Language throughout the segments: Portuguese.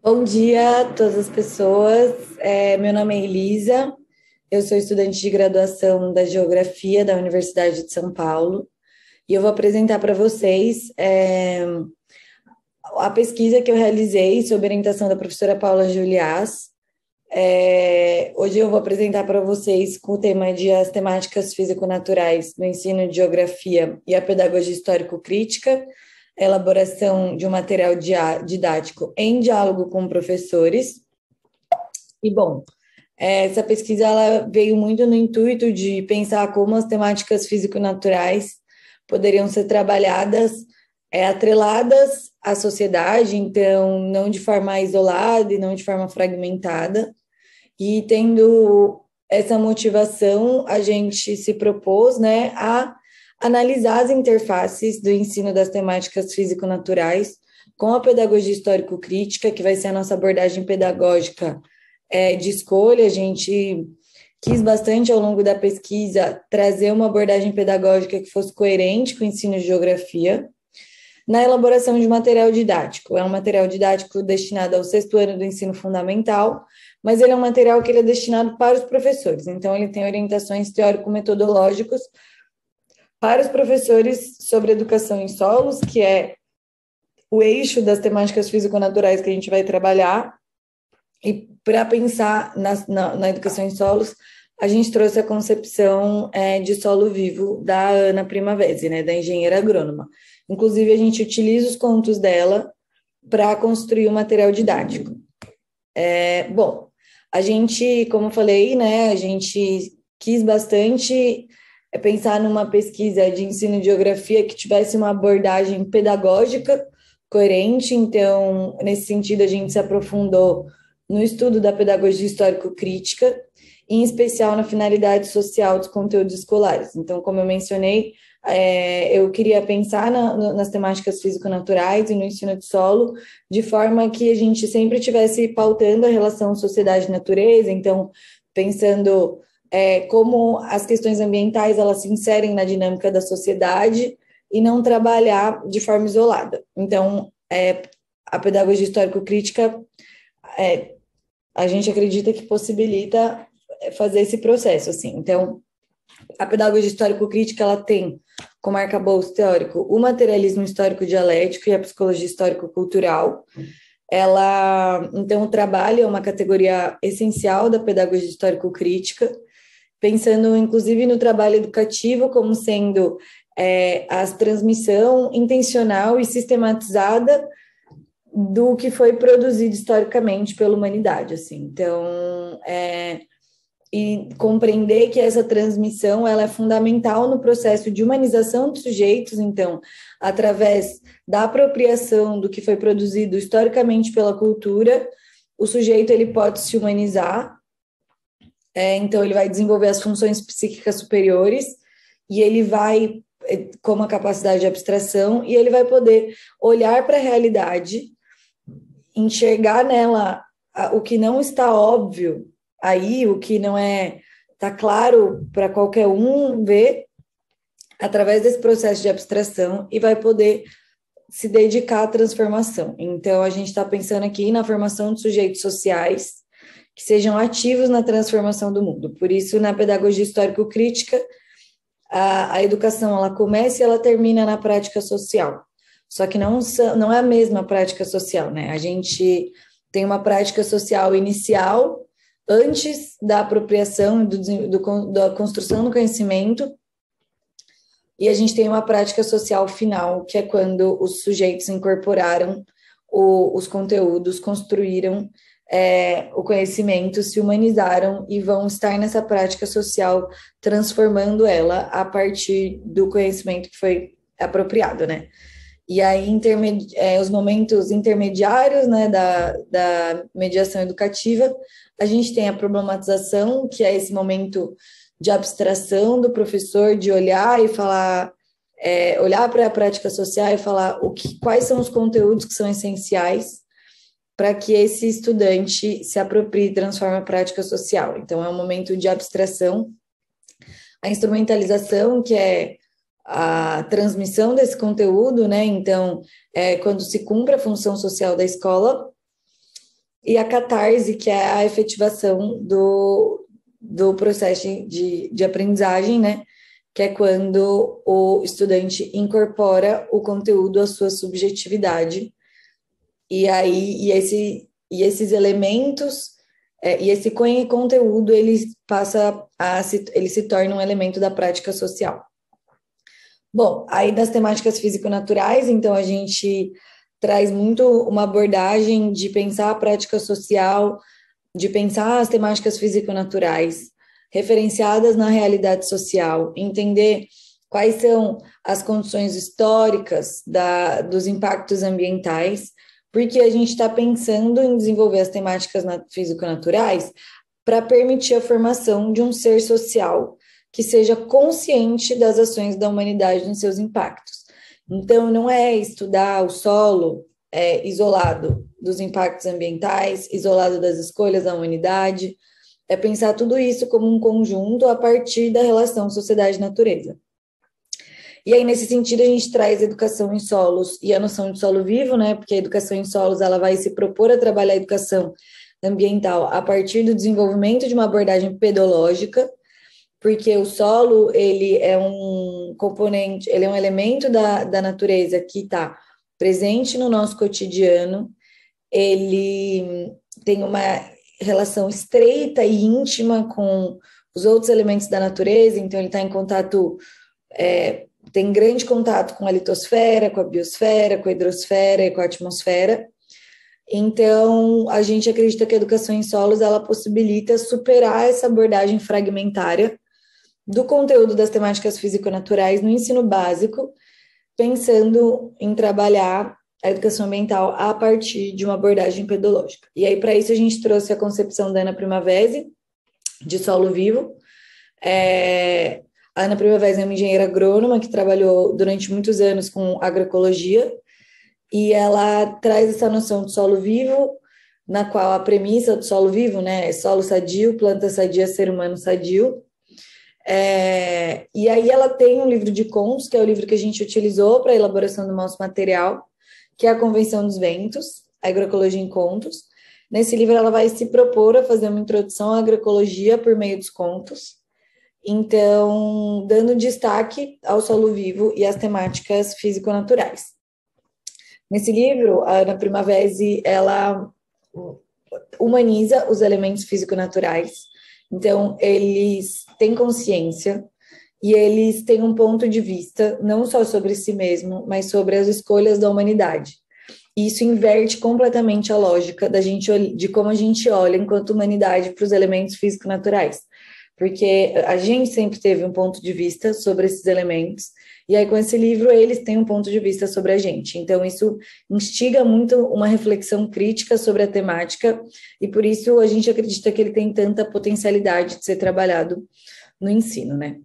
Bom dia a todas as pessoas. Meu nome é Elisa, eu sou estudante de graduação da Geografia da Universidade de São Paulo e eu vou apresentar para vocês a pesquisa que eu realizei sob orientação da professora Paula Juliás. Hoje eu vou apresentar para vocês com o tema de as temáticas físico-naturais no ensino de Geografia e a pedagogia histórico-crítica, a elaboração de um material didático em diálogo com professores. E, bom, essa pesquisa ela veio muito no intuito de pensar como as temáticas físico-naturais poderiam ser trabalhadas, atreladas à sociedade, então, não de forma isolada e não de forma fragmentada. E tendo essa motivação, a gente se propôs, né, a analisar as interfaces do ensino das temáticas físico-naturais com a pedagogia histórico-crítica, que vai ser a nossa abordagem pedagógica de escolha. A gente quis bastante, ao longo da pesquisa, trazer uma abordagem pedagógica que fosse coerente com o ensino de geografia, na elaboração de material didático. É um material didático destinado ao sexto ano do ensino fundamental, mas ele é um material que ele é destinado para os professores, então ele tem orientações teórico-metodológicas para os professores sobre educação em solos, que é o eixo das temáticas físico-naturais que a gente vai trabalhar. E para pensar na educação em solos, a gente trouxe a concepção de solo vivo da Ana Primavesi, né, da engenheira agrônoma. Inclusive, a gente utiliza os contos dela para construir o material didático. Bom, a gente, como eu falei, né, a gente quis bastante pensar numa pesquisa de ensino de geografia que tivesse uma abordagem pedagógica coerente. Então, nesse sentido, a gente se aprofundou no estudo da pedagogia histórico-crítica, em especial na finalidade social dos conteúdos escolares. Então, como eu mencionei, eu queria pensar nas temáticas físico-naturais e no ensino de solo, de forma que a gente sempre estivesse pautando a relação sociedade-natureza, então, pensando como as questões ambientais elas se inserem na dinâmica da sociedade e não trabalhar de forma isolada. Então, a pedagogia histórico-crítica, a gente acredita que possibilita fazer esse processo, assim. Então, a pedagogia histórico-crítica, ela tem como arcabouço teórico o materialismo histórico-dialético e a psicologia histórico-cultural. Ela, então, trabalha uma categoria essencial da pedagogia histórico-crítica, pensando, inclusive, no trabalho educativo como sendo a transmissão intencional e sistematizada do que foi produzido historicamente pela humanidade, assim. Então, e compreender que essa transmissão ela é fundamental no processo de humanização dos sujeitos. Então, através da apropriação do que foi produzido historicamente pela cultura, o sujeito ele pode se humanizar, então ele vai desenvolver as funções psíquicas superiores e ele vai, com uma capacidade de abstração, e ele vai poder olhar para a realidade, enxergar nela o que não está óbvio aí, o que não está claro para qualquer um ver, através desse processo de abstração, e vai poder se dedicar à transformação. Então, a gente está pensando aqui na formação de sujeitos sociais que sejam ativos na transformação do mundo. Por isso, na pedagogia histórico-crítica, a educação ela começa e ela termina na prática social. Só que não é a mesma prática social, né? A gente tem uma prática social inicial, antes da apropriação, da construção do conhecimento, e a gente tem uma prática social final, que é quando os sujeitos incorporaram os conteúdos, construíram o conhecimento, se humanizaram e vão estar nessa prática social, transformando ela a partir do conhecimento que foi apropriado, né? E aí, os momentos intermediários, né, da mediação educativa, a gente tem a problematização, que é esse momento de abstração do professor, de olhar e falar, olhar para a prática social e falar quais são os conteúdos que são essenciais para que esse estudante se aproprie e transforme a prática social. Então, é um momento de abstração. A instrumentalização, que é a transmissão desse conteúdo, né? Então, quando se cumpre a função social da escola. e a catarse, que é a efetivação do processo de aprendizagem, né? Que é quando o estudante incorpora o conteúdo à sua subjetividade, e aí esses elementos e esse conteúdo ele se torna um elemento da prática social. Bom, aí das temáticas físico-naturais, então a gente traz muito uma abordagem de pensar a prática social, de pensar as temáticas físico-naturais referenciadas na realidade social, entender quais são as condições históricas dos impactos ambientais, porque a gente está pensando em desenvolver as temáticas físico-naturais para permitir a formação de um ser social que seja consciente das ações da humanidade nos seus impactos. Então, não é estudar o solo isolado dos impactos ambientais, isolado das escolhas da humanidade, é pensar tudo isso como um conjunto a partir da relação sociedade-natureza. E aí, nesse sentido, a gente traz educação em solos e a noção de solo vivo, né? Porque a educação em solos, ela vai se propor a trabalhar a educação ambiental a partir do desenvolvimento de uma abordagem pedológica, porque o solo, ele é um componente, ele é um elemento da natureza que está presente no nosso cotidiano, ele tem uma relação estreita e íntima com os outros elementos da natureza, então ele está em contato, tem grande contato com a litosfera, com a biosfera, com a hidrosfera e com a atmosfera. Então, a gente acredita que a educação em solos, ela possibilita superar essa abordagem fragmentária do conteúdo das temáticas físico-naturais no ensino básico, pensando em trabalhar a educação ambiental a partir de uma abordagem pedológica. E aí, para isso, a gente trouxe a concepção da Ana Primavesi, de solo vivo. A Ana Primavesi é uma engenheira agrônoma que trabalhou durante muitos anos com agroecologia, e ela traz essa noção de solo vivo, na qual a premissa do solo vivo, né, é solo sadio, planta sadia, ser humano sadio. E aí ela tem um livro de contos, que é o livro que a gente utilizou para a elaboração do nosso material, que é a Convenção dos Ventos, a Agroecologia em Contos. Nesse livro ela vai se propor a fazer uma introdução à agroecologia por meio dos contos, então dando destaque ao solo vivo e às temáticas físico-naturais. Nesse livro, a Ana Primavesi, ela humaniza os elementos físico-naturais. Então, eles têm consciência e eles têm um ponto de vista não só sobre si mesmo, mas sobre as escolhas da humanidade. E isso inverte completamente a lógica de como a gente olha enquanto humanidade para os elementos físico-naturais. Porque a gente sempre teve um ponto de vista sobre esses elementos, e aí com esse livro eles têm um ponto de vista sobre a gente. Então isso instiga muito uma reflexão crítica sobre a temática, e por isso a gente acredita que ele tem tanta potencialidade de ser trabalhado no ensino, né?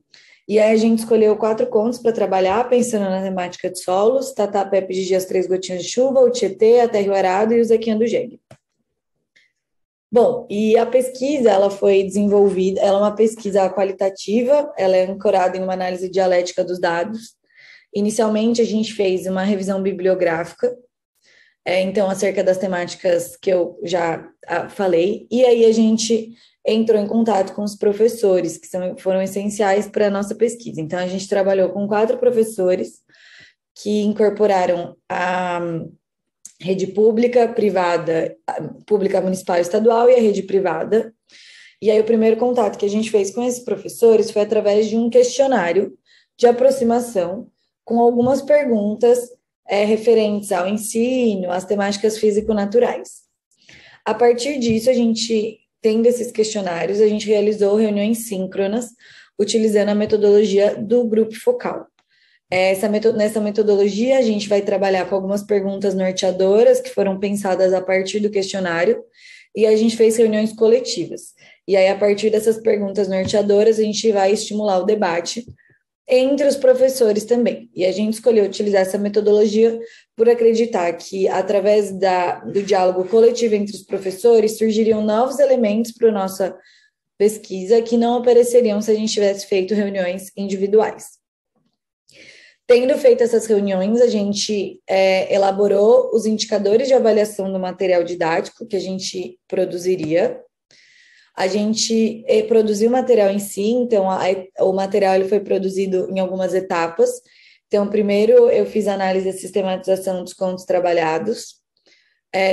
E aí a gente escolheu 4 contos para trabalhar, pensando na temática de solos: Tatá, Pepe, Gigi, as 3 gotinhas de chuva, o Tietê, a Terra e o Arado e o Zequinha do Jegue. Bom, e a pesquisa, ela foi desenvolvida, ela é uma pesquisa qualitativa, ela é ancorada em uma análise dialética dos dados. Inicialmente, a gente fez uma revisão bibliográfica, então, acerca das temáticas que eu já falei, e aí a gente entrou em contato com os professores, que foram essenciais para a nossa pesquisa. Então, a gente trabalhou com 4 professores que incorporaram a rede pública, privada, pública municipal e estadual e a rede privada. E aí o primeiro contato que a gente fez com esses professores foi através de um questionário de aproximação com algumas perguntas referentes ao ensino, às temáticas físico-naturais. A partir disso, a gente, tendo esses questionários, a gente realizou reuniões síncronas, utilizando a metodologia do grupo focal. Nessa metodologia, a gente vai trabalhar com algumas perguntas norteadoras que foram pensadas a partir do questionário, e a gente fez reuniões coletivas. E aí, a partir dessas perguntas norteadoras, a gente vai estimular o debate entre os professores também. E a gente escolheu utilizar essa metodologia por acreditar que, através do diálogo coletivo entre os professores, surgiriam novos elementos para a nossa pesquisa que não apareceriam se a gente tivesse feito reuniões individuais. Tendo feito essas reuniões, a gente elaborou os indicadores de avaliação do material didático que a gente produziria. A gente produziu o material em si, então o material ele foi produzido em algumas etapas. Então, primeiro eu fiz análise e sistematização dos contos trabalhados.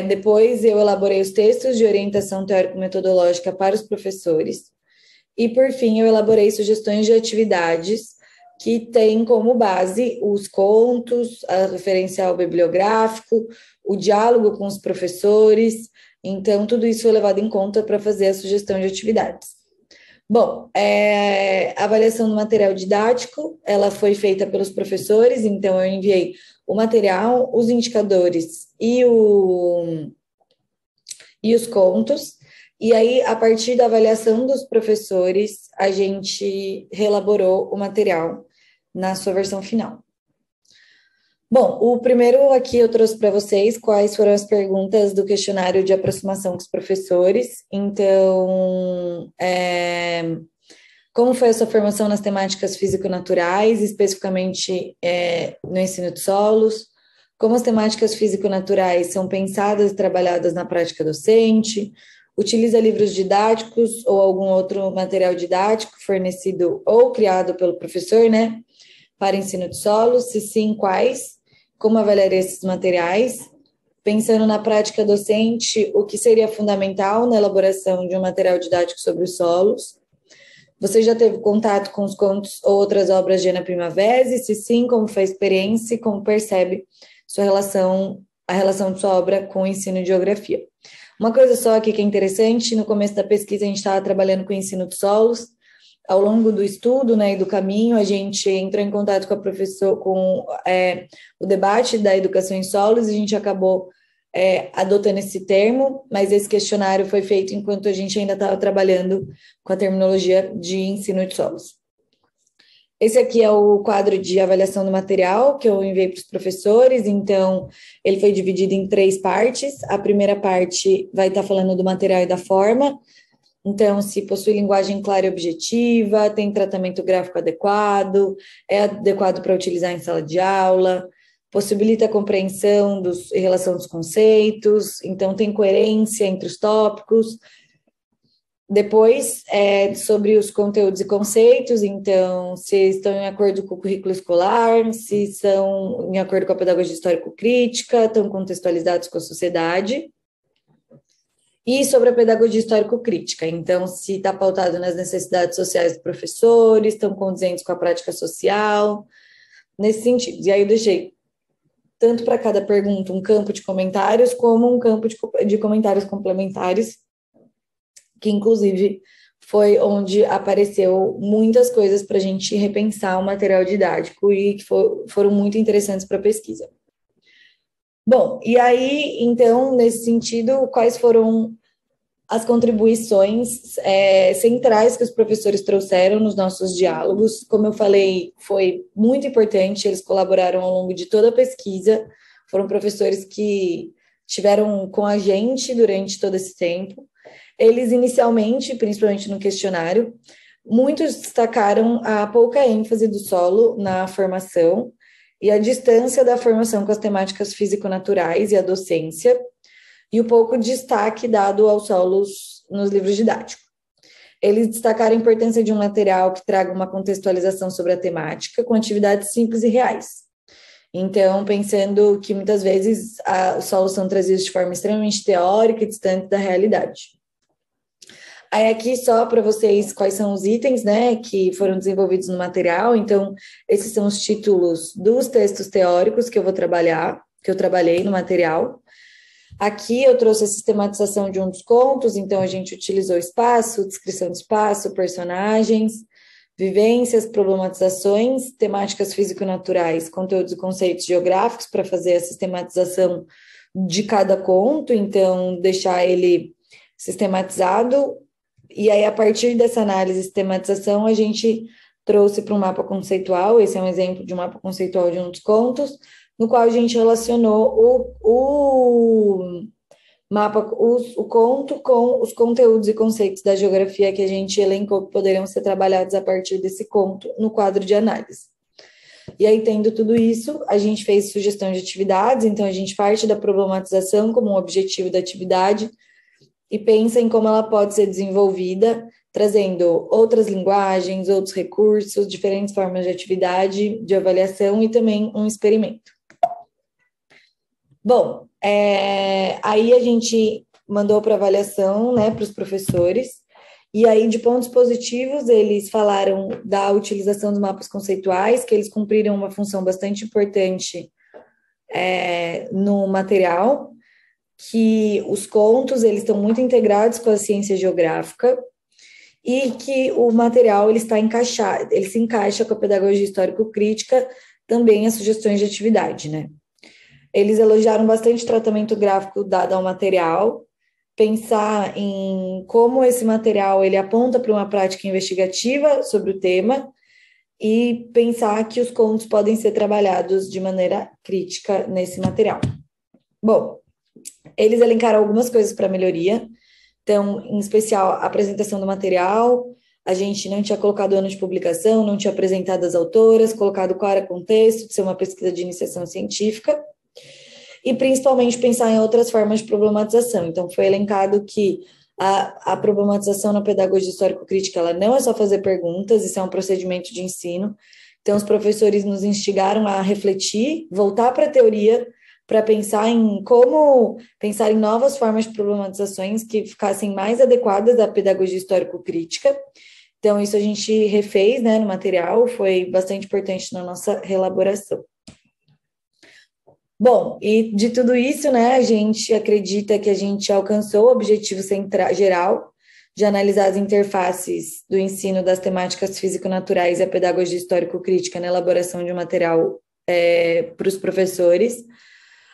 Depois eu elaborei os textos de orientação teórico-metodológica para os professores. E, por fim, eu elaborei sugestões de atividades que têm como base os contos, a referencial bibliográfico, o diálogo com os professores. Então, tudo isso foi levado em conta para fazer a sugestão de atividades. Bom, a avaliação do material didático, ela foi feita pelos professores, então eu enviei o material, os indicadores e os contos, e aí, a partir da avaliação dos professores, a gente reelaborou o material na sua versão final. Bom, o primeiro aqui eu trouxe para vocês quais foram as perguntas do questionário de aproximação com os professores. Então, como foi a sua formação nas temáticas físico-naturais, especificamente no ensino de solos? Como as temáticas físico-naturais são pensadas e trabalhadas na prática docente? Utiliza livros didáticos ou algum outro material didático fornecido ou criado pelo professor, né, para ensino de solos? Se sim, quais? Como avaliaria esses materiais? Pensando na prática docente, o que seria fundamental na elaboração de um material didático sobre os solos? Você já teve contato com os contos ou outras obras de Ana Primavera? Se sim, como foi a experiência e como percebe a relação de sua obra com o ensino de geografia? Uma coisa só aqui que é interessante, no começo da pesquisa a gente estava trabalhando com o ensino de solos. Ao longo do estudo, né, e do caminho, a gente entrou em contato com a professora, com o debate da educação em solos, e a gente acabou adotando esse termo, mas esse questionário foi feito enquanto a gente ainda estava trabalhando com a terminologia de ensino de solos. Esse aqui é o quadro de avaliação do material que eu enviei para os professores, então ele foi dividido em 3 partes. A primeira parte vai estar falando do material e da forma, então se possui linguagem clara e objetiva, tem tratamento gráfico adequado, é adequado para utilizar em sala de aula, possibilita a compreensão e relação dos conceitos, então tem coerência entre os tópicos. Depois, sobre os conteúdos e conceitos, então, se estão em acordo com o currículo escolar, se são em acordo com a pedagogia histórico-crítica, estão contextualizados com a sociedade. E sobre a pedagogia histórico-crítica, então, se está pautado nas necessidades sociais dos professores, estão condizentes com a prática social, nesse sentido. E aí eu deixei, tanto para cada pergunta, um campo de comentários, como um campo de comentários complementares, que inclusive foi onde apareceu muitas coisas para a gente repensar o material didático e que foram muito interessantes para a pesquisa. Bom, e aí, então, nesse sentido, quais foram as contribuições centrais que os professores trouxeram nos nossos diálogos? Como eu falei, foi muito importante, eles colaboraram ao longo de toda a pesquisa, foram professores que estiveram com a gente durante todo esse tempo. Eles, inicialmente, principalmente no questionário, muitos destacaram a pouca ênfase do solo na formação e a distância da formação com as temáticas físico-naturais e a docência, e o pouco destaque dado aos solos nos livros didáticos. Eles destacaram a importância de um material que traga uma contextualização sobre a temática, com atividades simples e reais. Então, pensando que muitas vezes os solos são trazidos de forma extremamente teórica e distante da realidade. Aí aqui só para vocês quais são os itens, né, que foram desenvolvidos no material. Então, esses são os títulos dos textos teóricos que eu vou trabalhar, que eu trabalhei no material. Aqui eu trouxe a sistematização de um dos contos, então a gente utilizou espaço, descrição de espaço, personagens, vivências, problematizações, temáticas físico-naturais, conteúdos e conceitos geográficos para fazer a sistematização de cada conto, então deixar ele sistematizado. E aí, a partir dessa análise e sistematização, a gente trouxe para um mapa conceitual, esse é um exemplo de um mapa conceitual de um dos contos, no qual a gente relacionou o conto com os conteúdos e conceitos da geografia que a gente elencou que poderiam ser trabalhados a partir desse conto no quadro de análise. E aí, tendo tudo isso, a gente fez sugestão de atividades, então a gente parte da problematização como um objetivo da atividade e pensa em como ela pode ser desenvolvida, trazendo outras linguagens, outros recursos, diferentes formas de atividade, de avaliação e também um experimento. Bom, aí a gente mandou para avaliação, né, para os professores, e aí de pontos positivos eles falaram da utilização dos mapas conceituais, que eles cumpriram uma função bastante importante no material, que os contos eles estão muito integrados com a ciência geográfica e que o material ele está encaixado, ele se encaixa com a pedagogia histórico-crítica, também as sugestões de atividade, né? Eles elogiaram bastante o tratamento gráfico dado ao material, pensar em como esse material ele aponta para uma prática investigativa sobre o tema e pensar que os contos podem ser trabalhados de maneira crítica nesse material. Bom, eles elencaram algumas coisas para melhoria, então, em especial, a apresentação do material, a gente não tinha colocado ano de publicação, não tinha apresentado as autoras, colocado qual era o contexto de ser uma pesquisa de iniciação científica, e principalmente pensar em outras formas de problematização. Então, foi elencado que a problematização na pedagogia histórico-crítica, ela não é só fazer perguntas, isso é um procedimento de ensino. Então, os professores nos instigaram a refletir, voltar para a teoria, para pensar em como pensar em novas formas de problematizações que ficassem mais adequadas à pedagogia histórico-crítica. Então, isso a gente refez, né, no material, foi bastante importante na nossa reelaboração. Bom, e de tudo isso, né, a gente acredita que a gente alcançou o objetivo geral de analisar as interfaces do ensino das temáticas físico-naturais e a pedagogia histórico-crítica na elaboração de um material para os professores.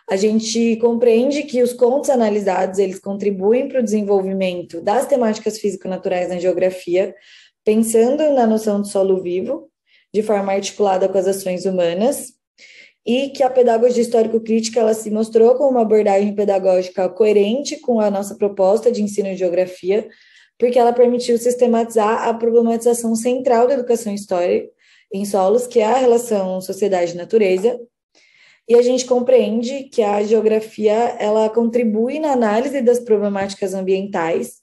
A gente compreende que os contos analisados, eles contribuem para o desenvolvimento das temáticas físico-naturais na geografia, pensando na noção de solo vivo, de forma articulada com as ações humanas, e que a pedagogia histórico-crítica ela se mostrou como uma abordagem pedagógica coerente com a nossa proposta de ensino de geografia, porque ela permitiu sistematizar a problematização central da educação histórica em solos, que é a relação sociedade-natureza, e a gente compreende que a geografia ela contribui na análise das problemáticas ambientais,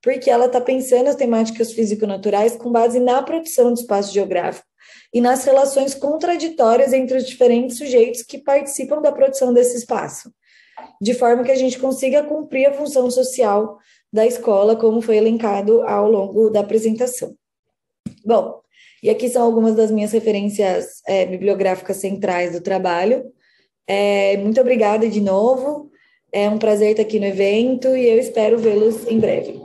porque ela está pensando as temáticas físico-naturais com base na produção do espaço geográfico e nas relações contraditórias entre os diferentes sujeitos que participam da produção desse espaço, de forma que a gente consiga cumprir a função social da escola, como foi elencado ao longo da apresentação. Bom, e aqui são algumas das minhas referências bibliográficas centrais do trabalho. Muito obrigada de novo, é um prazer estar aqui no evento e eu espero vê-los em breve.